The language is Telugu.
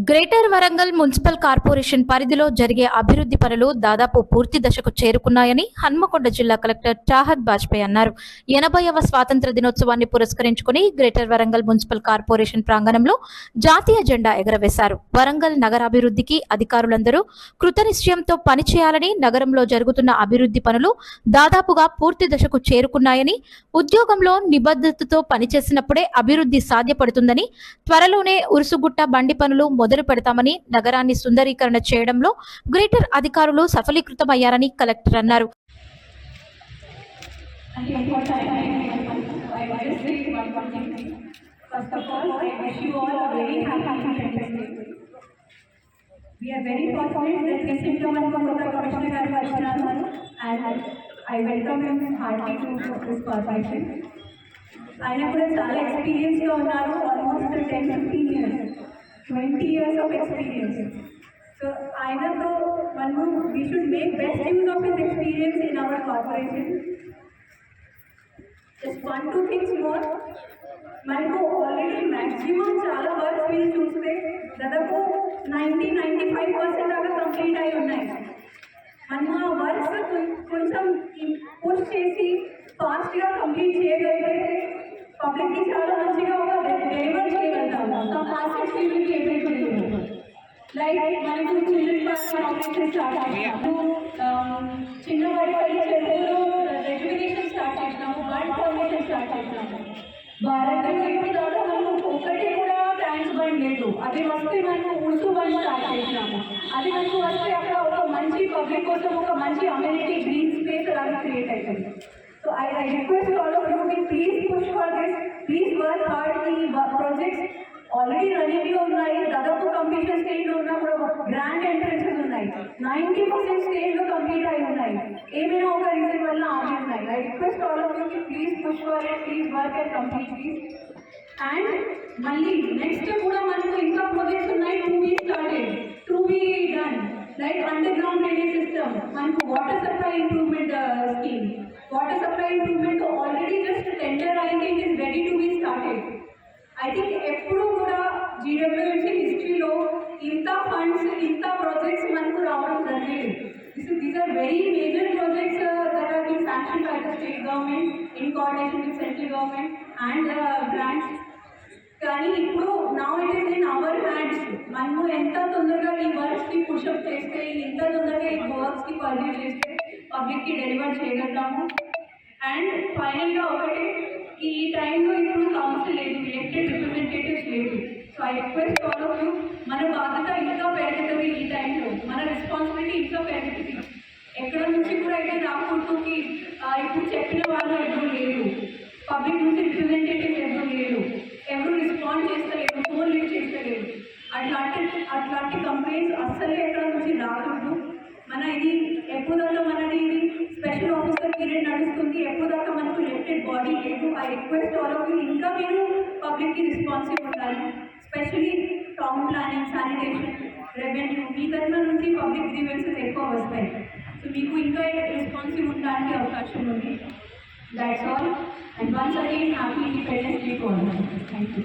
గ్రేటర్ వరంగల్ మున్సిపల్ కార్పొరేషన్ పరిధిలో జరిగే అభివృద్ధి పనులు దాదాపు పూర్తి దశకు చేరుకున్నాయని హన్మకొండ జిల్లా కలెక్టర్ చాహద్ బాజ్పేయి అన్నారు. 80వ స్వాతంత్ర దినోత్సవాన్ని పురస్కరించుకుని గ్రేటర్ వరంగల్ మున్సిపల్ కార్పొరేషన్ ప్రాంగణంలో జాతీయ జెండా ఎగురవేశారు. వరంగల్ నగరాభివృద్ధికి అధికారులందరూ కృతనిశ్చయంతో పనిచేయాలని, నగరంలో జరుగుతున్న అభివృద్ధి పనులు దాదాపుగా పూర్తి దశకు చేరుకున్నాయని, ఉద్యోగంలో నిబద్ధతతో పనిచేసినప్పుడే అభివృద్ధి సాధ్యపడుతుందని, త్వరలోనే ఉరుసుగుట్ట బండి పనులు మొదలు పెడతామని, నగరాన్ని సుందరీకరణ చేయడంలో గ్రేటర్ అధికారులు సఫలీకృతమయ్యారని కలెక్టర్ అన్నారు. ఆయన కూడా చాలా ఎక్స్పీరియన్స్గా ఉన్నారు. Almost 10-15 years, 20 years of experience. So ఆయనతో మనము we should make best use of his experience in our corporation. Just 1-2 things more. మనకు ఆల్రెడీ మ్యాక్సిమం చాలా వర్క్స్ మీరు చూస్తే దాదాపు 90-95% దాకా కంప్లీట్ అయి ఉన్నాయి. మనం ఆ వర్క్స్ కొంచెం పుష్ చేసి ఫాస్ట్గా కంప్లీట్ చేయగలిగితే పబ్లిక్కి చాలా మంచిగా ఒక డెలివర్ చేయగలుగుతాము. లైక్ మనకు చిల్డ్రన్ పార్క్ ఆపరేషన్ స్టార్ట్ చేసినాము, చిన్నవాడి చెరువులో రెగ్యులేషన్ స్టార్ట్ చేసినాము, బర్డ్ ఫార్మేషన్ స్టార్ట్ చేసినాము. భారతంలో ఇప్పుడు దాకా మనకు ఒకటి కూడా ట్యాంక్స్ బండ్ లేదు. అది వస్తే మనకు ఉడుసు బండ్ స్టార్ట్ చేసినాము. అది మనకు వస్తే అక్కడ ఒక మంచి పబ్లిక్ కోసం ఒక మంచి అమ్యూనిటీ గ్రీన్ స్పేస్ అలాగే క్రియేట్ అవుతుంది. So I request all of you to please push for this. Please work hard. The projects already running లో ఉన్నాయి. దాదాపు కంప్లీషన్ స్టేజ్ లో ఉన్నా కూడా గ్రాండ్ ఎంట్రెన్సెస్ ఉన్నాయి. 90% స్టేజ్ లో కంప్లీట్ అయి ఉన్నాయి. ఏమైనా ఒక రీజన్ వల్ల ఆగి ఉన్నాయి. I request all of you to please push for it. Please work and complete this. And మళ్ళీ నెక్స్ట్ కూడా మనకు ఇంకా ప్రాజెక్ట్స్ ఉన్నాయి. to be started, to be done. Like underground drainage system, మనకు water supply improvement scheme. Water supply improvement already just tender అయింది. It is ready to be started. I think ఎప్పుడు కూడా జీడబ్ల్యూఎంసీ హిస్టరీలో ఇంత ఫండ్స్, ఇంత ప్రాజెక్ట్స్ మనకు రావడం జరిగేది. These are very major projects that are been sanction by the state government in coordination with central government and grants. కానీ ఇప్పుడు now it is in our hands. మనము ఎంత తొందరగా ఈ వర్క్స్కి పుషప్ చేస్తే, ఎంత తొందరగా ఈ వర్క్స్కి పర్వ్యూ చేస్తే పబ్లిక్కి డెలివర్ చేయగలుగుతాము. అండ్ ఫైనల్గా ఒకటి, ఈ టైంలో ఇప్పుడు కౌన్సిల్ లేదు, ఎలక్టెడ్ రిప్రజెంటేటివ్స్ లేదు. So I request all of you, మన బాధ్యత ఇంకా పెరుగుతుంది. ఈ టైంలో మన రెస్పాన్సిబిలిటీ ఇంకా పెరుగుతుంది. ఎక్కడ నుంచి కూడా అయితే రాకూడదుకి ఇప్పుడు చెప్పిన వాళ్ళు ఎవరు లేరు, పబ్లిక్ నుంచి రిప్రజెంటేటివ్స్ ఎవరు లేరు, ఎవరు రెస్పాండ్ చేస్తలేరు, ఫోన్ లిఫ్ట్ చేస్తలేరు. అట్లాంటి కంప్లైంట్స్ అస్సలే ఎక్కడ నుంచి రాకూడదు. మన ఇది ఎప్పుదాకా మనది ఇది స్పెషల్ ఆఫీసర్ పీరియడ్ నడుస్తుంది. ఎప్పుదాకా మనకు ఎలక్టెడ్ బాడీ లేదు. I request all of you, ఇంకా మీరు పబ్లిక్కి రెస్పాన్సివ్ ఉండాలి. Specially town planning, sanitation, revenue, మీ తరఫున నుంచి పబ్లిక్ గ్రీవెన్సెస్ ఎక్కువ వస్తాయి. సో మీకు ఇంకా రెస్పాన్సివ్ ఉండడానికి అవకాశం ఉంది. That's all. And once again happy independence day to all. Thank you.